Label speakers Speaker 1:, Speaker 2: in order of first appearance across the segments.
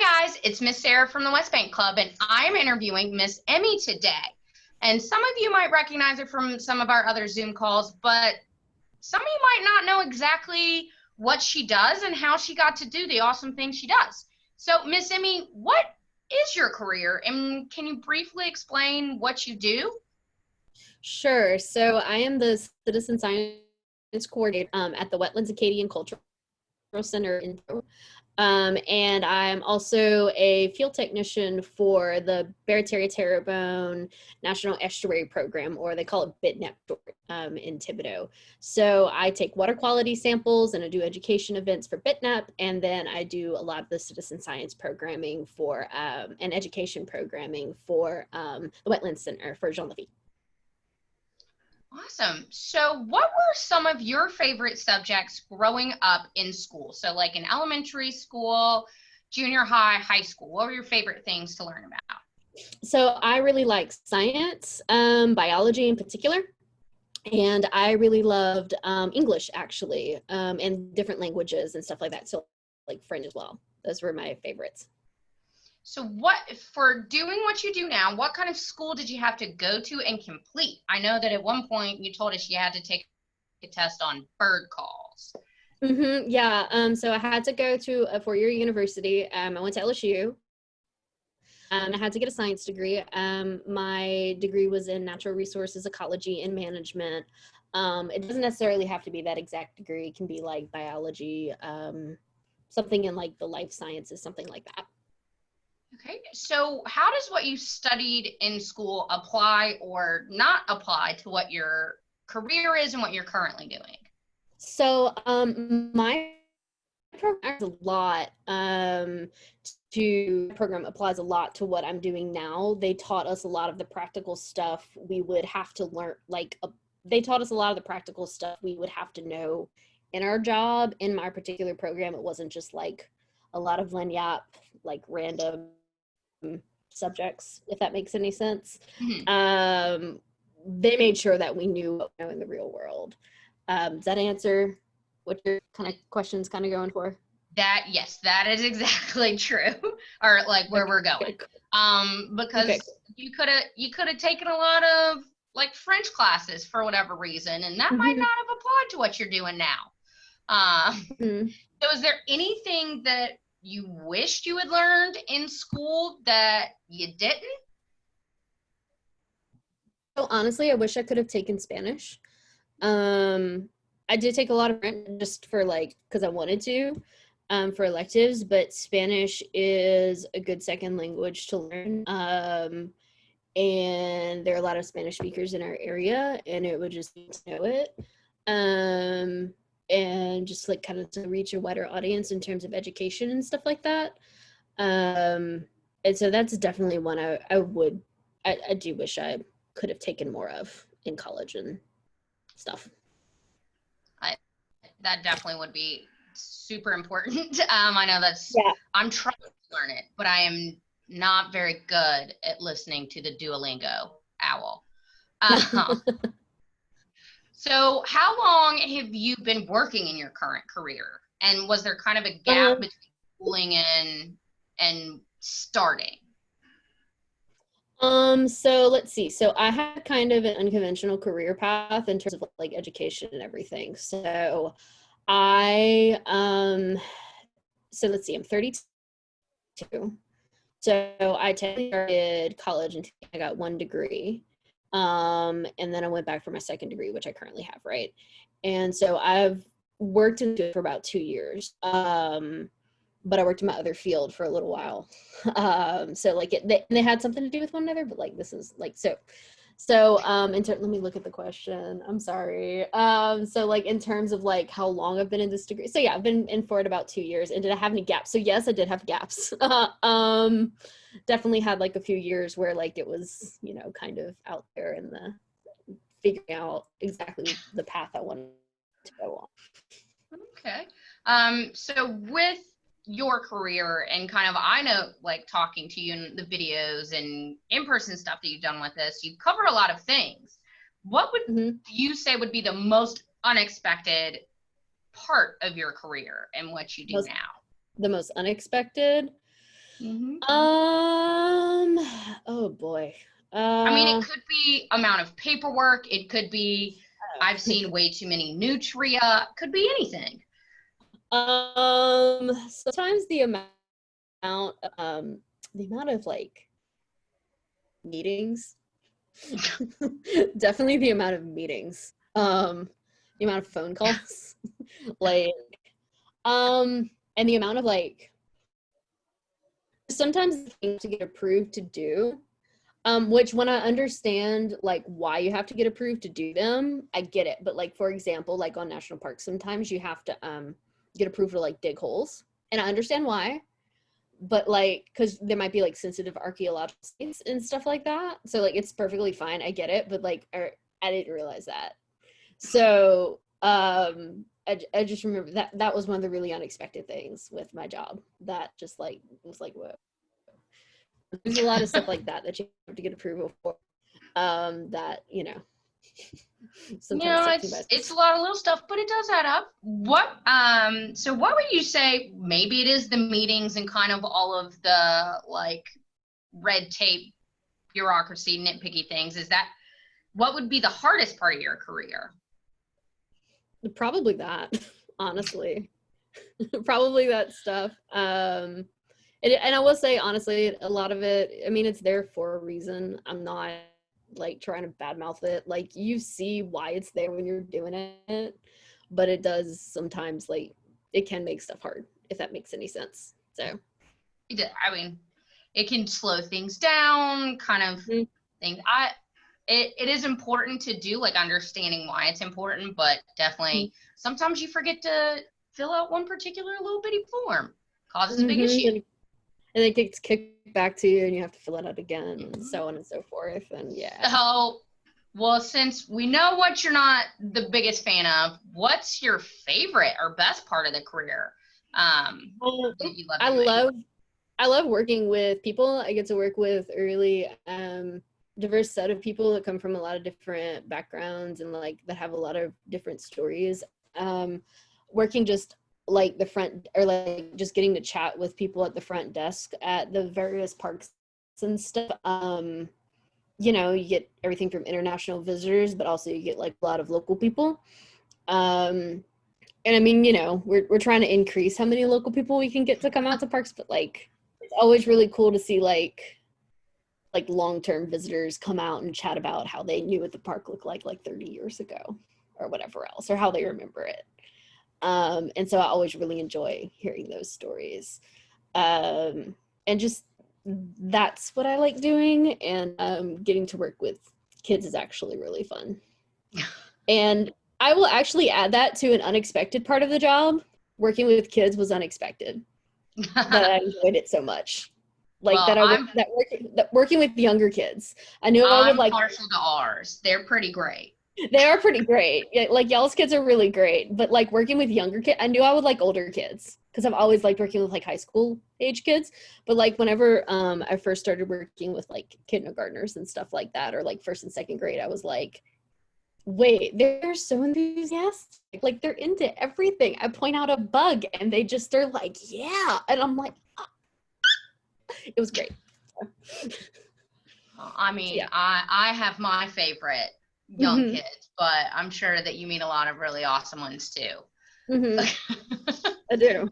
Speaker 1: Hi guys, it's Miss Sarah from the West Bank Club, and I'm interviewing Miss Emme today. And some of you might recognize her from some of our other Zoom calls, but some of you might not know exactly what she does and how she got to do the awesome things she does. So, Miss Emme, what is your career, and can you briefly explain what you do?
Speaker 2: Sure. So I am the citizen science coordinator at the Wetlands Acadian Cultural Center in and I'm also a field technician for the Barataria Terrebonne National Estuary Program, or they call it BITNEP in Thibodaux. So I take water quality samples and I do education events for BITNEP, and then I do a lot of the citizen science programming for and education programming for the Wetlands Center for Jean Lafitte.
Speaker 1: Awesome. So what were some of your favorite subjects growing up in school? So like in elementary school, junior high, high school, what were your favorite things to learn about?
Speaker 2: So I really like science, biology in particular, and I really loved English actually, and different languages and stuff like that. So like French as well. Those were my favorites.
Speaker 1: So what, for doing what you do now, what kind of school did you have to go to and complete? I know that at one point you told us you had to take a test on bird calls.
Speaker 2: Yeah, so I had to go to a four-year university. I went to LSU. I had to get a science degree. My degree was in natural resources, ecology, and management. It doesn't necessarily have to be that exact degree. It can be like biology, something in like the life sciences, something like that.
Speaker 1: Okay, so how does what you studied in school apply or not apply to what your career is and what you're currently doing?
Speaker 2: So my program is a lot program applies a lot to what I'm doing now. They taught us a lot of the practical stuff we would have to learn, they taught us a lot of the practical stuff we would have to know in our job. In my particular program, it wasn't just like a lot of lagniappe, like random subjects, if that makes any sense.
Speaker 1: Mm-hmm.
Speaker 2: They made sure that we knew what we know in the real world. Does that answer what your kind of question's kind of going for?
Speaker 1: Yes, that is exactly true, or like where we're going. Because
Speaker 2: Okay.
Speaker 1: you could have taken a lot of like French classes for whatever reason, and that might
Speaker 2: Mm-hmm.
Speaker 1: not have applied to what you're doing now.
Speaker 2: Mm-hmm.
Speaker 1: So is there anything that you wished you had learned in school that you didn't?
Speaker 2: So honestly, I wish I could have taken Spanish. I did take a lot of French just for like, because I wanted to, for electives, but Spanish is a good second language to learn. And there are a lot of Spanish speakers in our area, and it would just be to know it. And just like kind of to reach a wider audience in terms of education and stuff like that. And so that's definitely one I do wish I could have taken more of in college and stuff.
Speaker 1: That definitely would be super important. I know
Speaker 2: Yeah.
Speaker 1: I'm trying to learn it, but I am not very good at listening to the Duolingo owl. So how long have you been working in your current career? And was there kind of a gap between schooling and starting?
Speaker 2: So let's see. So I had kind of an unconventional career path in terms of like education and everything. So I so let's see, I'm 32. So I technically started college and I got one degree. And then I went back for my second degree, which I currently have, right? And so I've worked in it for about 2 years. But I worked in my other field for a little while. So like they had something to do with one another, but like this is like let me look at the question. I'm sorry. So like in terms of like how long I've been in this degree. So yeah, I've been in for it about 2 years. And did I have any gaps? So yes, I did have gaps. Definitely had like a few years where like it was, kind of out there in the figuring out exactly the path I wanted to go on.
Speaker 1: Okay. So with your career and kind of, I know, like talking to you in the videos and in-person stuff that you've done with us, you cover a lot of things. What would you say would be the most unexpected part of your career and what you do now?
Speaker 2: The most unexpected?
Speaker 1: Mhm.
Speaker 2: Oh boy.
Speaker 1: I mean, it could be amount of paperwork. It could be I've seen way too many nutria. Could be anything.
Speaker 2: Sometimes the amount of like meetings. Definitely the amount of meetings. The amount of phone calls. Like, and the amount of like sometimes things to get approved to do. Which when I understand like why you have to get approved to do them, I get it. But like for example, like on national parks, sometimes you have to get approved to like dig holes. And I understand why. But like because there might be like sensitive archaeological sites and stuff like that. So like it's perfectly fine. I get it, but like I didn't realize that. So I just remember that was one of the really unexpected things with my job that just like was like whoa. There's a lot of stuff like that that you have to get approval for. That
Speaker 1: You
Speaker 2: sometimes
Speaker 1: know,
Speaker 2: takes me by
Speaker 1: it's a lot of little stuff, but it does add up. So what would you say, maybe it is the meetings and kind of all of the like red tape, bureaucracy, nitpicky things, is that what would be the hardest part of your career?
Speaker 2: probably that, honestly. Probably that stuff. And I will say honestly, a lot of it, I mean, it's there for a reason. I'm not like trying to badmouth it. Like you see why it's there when you're doing it, but it does sometimes like it can make stuff hard, if that makes any sense. So
Speaker 1: I mean, it can slow things down, kind of things. It is important to do, like understanding why it's important, but definitely sometimes you forget to fill out one particular little bitty form. Causes a big issue.
Speaker 2: And it gets kicked back to you and you have to fill it out again and so on and so forth. And yeah.
Speaker 1: So, well, since we know what you're not the biggest fan of, what's your favorite or best part of the career that you love doing?
Speaker 2: I love working with people. I get to work with a really diverse set of people that come from a lot of different backgrounds and like that have a lot of different stories. Working just like the front or like just getting to chat with people at the front desk at the various parks and stuff. You get everything from international visitors, but also you get like a lot of local people. And I mean, we're trying to increase how many local people we can get to come out to parks, but like it's always really cool to see like long-term visitors come out and chat about how they knew what the park looked like 30 years ago or whatever else, or how they remember it. And so I always really enjoy hearing those stories. And just that's what I like doing. And getting to work with kids is actually really fun. And I will actually add that to an unexpected part of the job. Working with kids was unexpected, but I enjoyed it so much. Like
Speaker 1: Well,
Speaker 2: that working with younger kids. I knew I would
Speaker 1: I'm
Speaker 2: like.
Speaker 1: partial to ours. They're pretty great.
Speaker 2: They are pretty great. Yeah, like y'all's kids are really great, but like working with younger kids, I knew I would like older kids because I've always liked working with like high school age kids. But like whenever I first started working with like kindergartners and stuff like that, or like first and second grade, I was like, wait, they're so enthusiastic. Like they're into everything. I point out a bug and they're like, yeah. And I'm like, oh. It was great.
Speaker 1: I mean,
Speaker 2: Yeah.
Speaker 1: I have my favorite young kids, but I'm sure that you meet a lot of really awesome ones too.
Speaker 2: I do.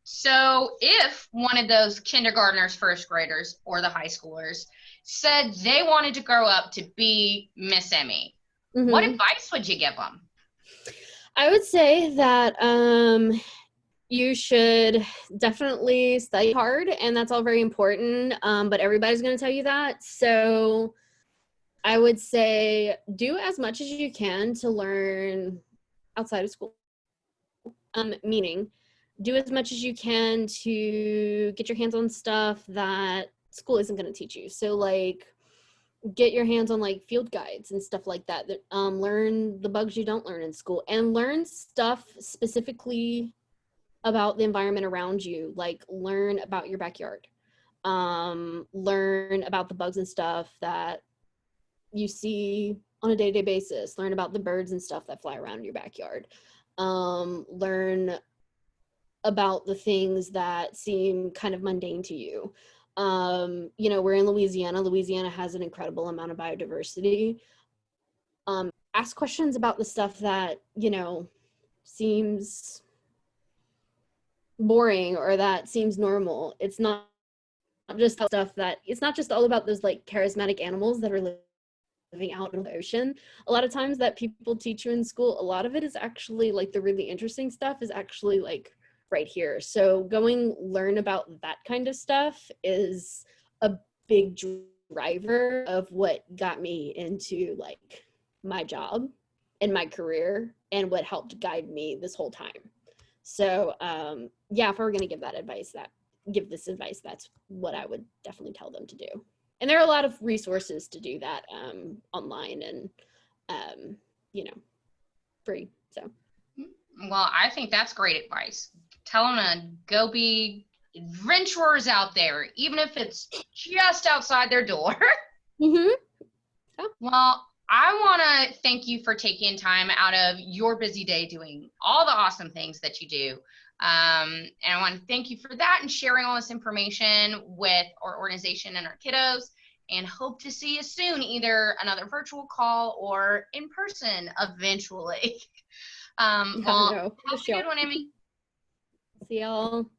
Speaker 1: So if one of those kindergartners, first graders, or the high schoolers said they wanted to grow up to be Miss Emmy, what advice would you give them?
Speaker 2: I would say that you should definitely study hard, and that's all very important, but everybody's going to tell you that. So I would say do as much as you can to learn outside of school. Meaning, do as much as you can to get your hands on stuff that school isn't going to teach you. So like get your hands on like field guides and stuff like that, learn the bugs you don't learn in school, and learn stuff specifically about the environment around you. Like learn about your backyard, learn about the bugs and stuff that you see on a day-to-day basis, learn about the birds and stuff that fly around your backyard, learn about the things that seem kind of mundane to you. You know, we're in Louisiana. Louisiana has an incredible amount of biodiversity. Ask questions about the stuff that, you know, seems boring or that seems normal. It's not just stuff that, it's not just all about those like charismatic animals that are living out in the ocean. A lot of times that people teach you in school, a lot of it is actually like the really interesting stuff is actually like right here. So going learn about that kind of stuff is a big driver of what got me into like my job and my career and what helped guide me this whole time. So yeah, if I were going to give this advice, that's what I would definitely tell them to do. And there are a lot of resources to do that online and you know, free. So
Speaker 1: Well, I think that's great advice. Tell them to go be adventurers out there, even if it's just outside their door.
Speaker 2: mm-hmm.
Speaker 1: Well, I want to thank you for taking time out of your busy day doing all the awesome things that you do. And I want to thank you for that and sharing all this information with our organization and our kiddos, and hope to see you soon, either another virtual call or in person eventually. Well,
Speaker 2: No,
Speaker 1: have a good one, Emmy.
Speaker 2: see y'all.